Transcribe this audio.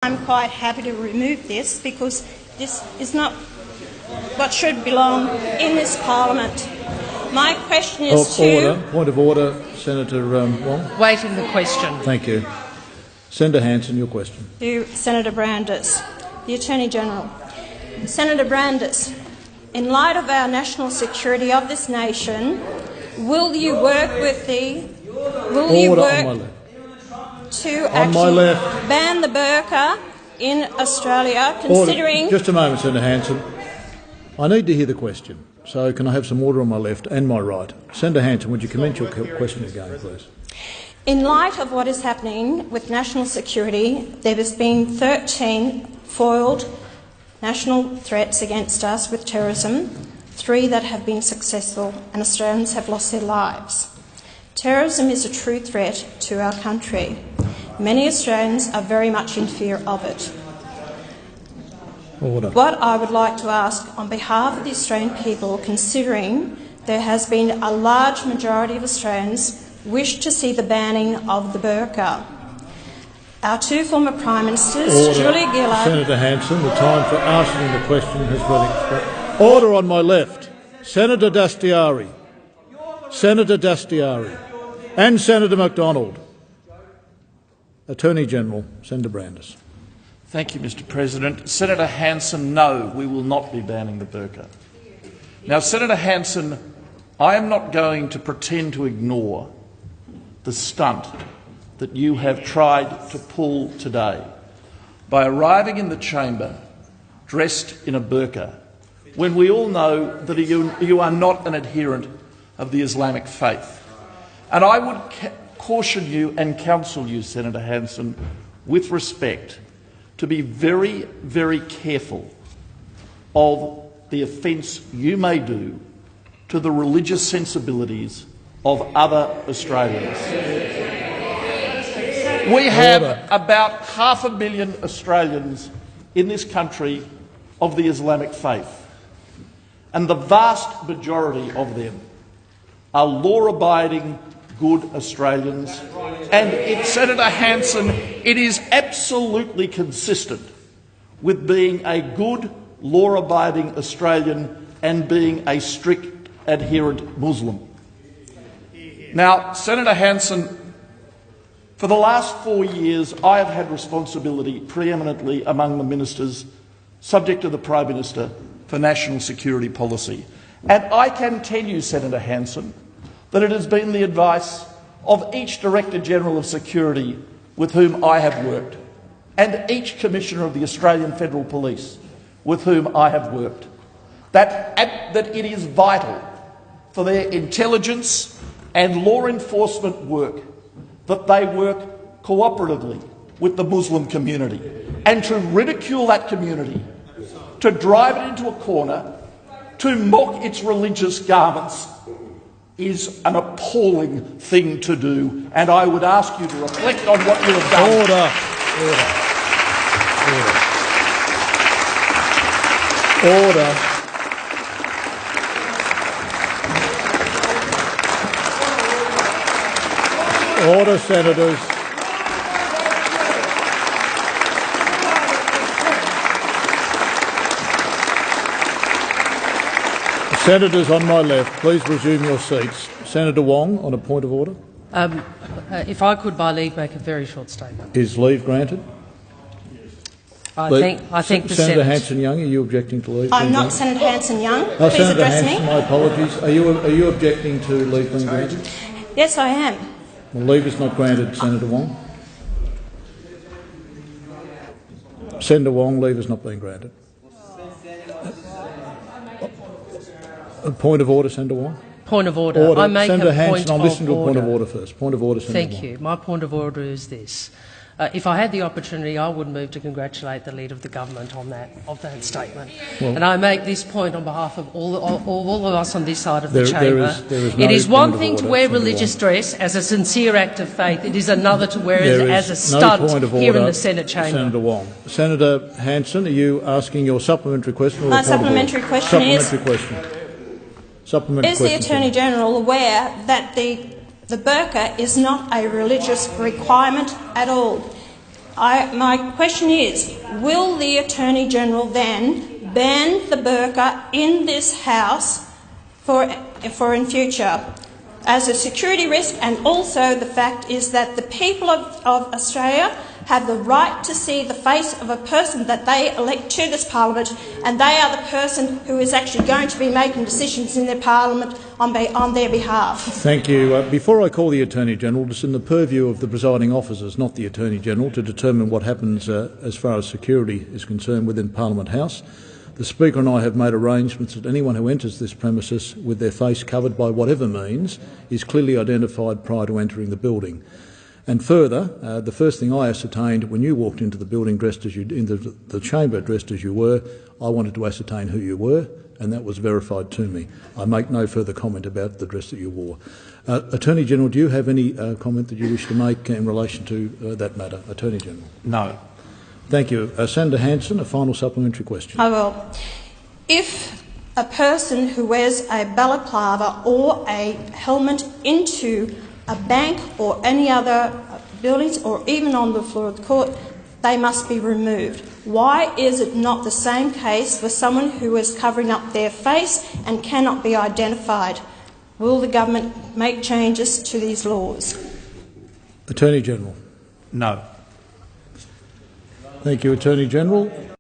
I'm quite happy to remove this because this is not what should belong in this parliament. My question is Point of order, Senator Wong. Waiting the question. Thank you. Senator Hanson, your question. To Senator Brandis, the Attorney-General. Senator Brandis, in light of our national security of this nation, will you work with the... to actually ban the burqa in Australia, considering... Just a moment, Senator Hanson. I need to hear the question, so can I have some order on my left and my right? Senator Hanson, would you commence your question again, please? In light of what is happening with national security, there has been 13 foiled national threats against us with terrorism, 3 that have been successful, and Australians have lost their lives. Terrorism is a true threat to our country. Many Australians are very much in fear of it. Order. What I would like to ask on behalf of the Australian people, considering there has been a large majority of Australians wish to see the banning of the burqa. Our 2 former Prime Ministers, Julia Gillard... Senator Hanson, the time for asking the question has been expired. Order on my left. Senator Dastyari. Senator Dastyari. And Senator McDonald. Attorney-General, Senator Brandis. Thank you, Mr President. Senator Hanson, no, we will not be banning the burqa. Now, Senator Hanson, I am not going to pretend to ignore the stunt that you have tried to pull today by arriving in the chamber dressed in a burqa when we all know that you are not an adherent of the Islamic faith. And I would caution you and counsel you, Senator Hanson, with respect, to be very, very careful of the offence you may do to the religious sensibilities of other Australians. We have about 500,000 Australians in this country of the Islamic faith, and the vast majority of them are law-abiding, good Australians. And Senator Hanson, it is absolutely consistent with being a good, law-abiding Australian and being a strict adherent Muslim. Now, Senator Hanson, for the last 4 years, I have had responsibility preeminently among the ministers subject to the Prime Minister for National Security Policy. And I can tell you, Senator Hanson, that it has been the advice of each Director-General of Security with whom I have worked, and each Commissioner of the Australian Federal Police with whom I have worked, that it is vital for their intelligence and law enforcement work that they work cooperatively with the Muslim community, and to ridicule that community, to drive it into a corner, to mock its religious garments is an appalling thing to do, and I would ask you to reflect on what you have done. Order. Order, Senators. Senators on my left, please resume your seats. Senator Wong, on a point of order. If I could, by leave, make a very short statement. Is leave granted? I think the Senator Hanson-Young, are you objecting to leave? I'm not Senator Hanson-Young. Please Senator address Hanson, me. my apologies. Are you objecting to leave being granted? Yes, I am. Well, leave is not granted, Senator Wong. Senator Wong, leave is not being granted. A point of order, Senator Wong. Point of order. I make Senator a Hanson, point I'll listen to a point order. of order first. Point of order, Senator Wong. Thank you. My point of order is this. If I had the opportunity, I would move to congratulate the Leader of the Government on that statement. Well, and I make this point on behalf of all of us on this side of the chamber. It is one thing to wear religious dress as a sincere act of faith. It is another to wear it as a stunt here in the Senate chamber. Senator Wong. Senator Hanson, are you asking your supplementary question? My supplementary question is... Is the Attorney-General aware that the burqa is not a religious requirement at all? My question is, will the Attorney-General then ban the burqa in this House for in future as a security risk? And also the fact is that the people of Australia have the right to see the face of a person that they elect to this parliament, and they are the person who is actually going to be making decisions in their parliament on their behalf. Thank you. Before I call the Attorney-General, it's in the purview of the presiding officers, not the Attorney-General, to determine what happens as far as security is concerned within Parliament House. The Speaker and I have made arrangements that anyone who enters this premises with their face covered by whatever means is clearly identified prior to entering the building. And further, the first thing I ascertained when you walked into the building dressed as into the chamber dressed as you were, I wanted to ascertain who you were, and that was verified to me. I make no further comment about the dress that you wore. Attorney-General, do you have any comment that you wish to make in relation to that matter? Attorney-General. No. Thank you. Senator Hanson, a final supplementary question. I will. If a person who wears a balaclava or a helmet into a bank or any other buildings, or even on the floor of the court, they must be removed. Why is it not the same case for someone who is covering up their face and cannot be identified? Will the government make changes to these laws? Attorney-General. No. Thank you, Attorney-General.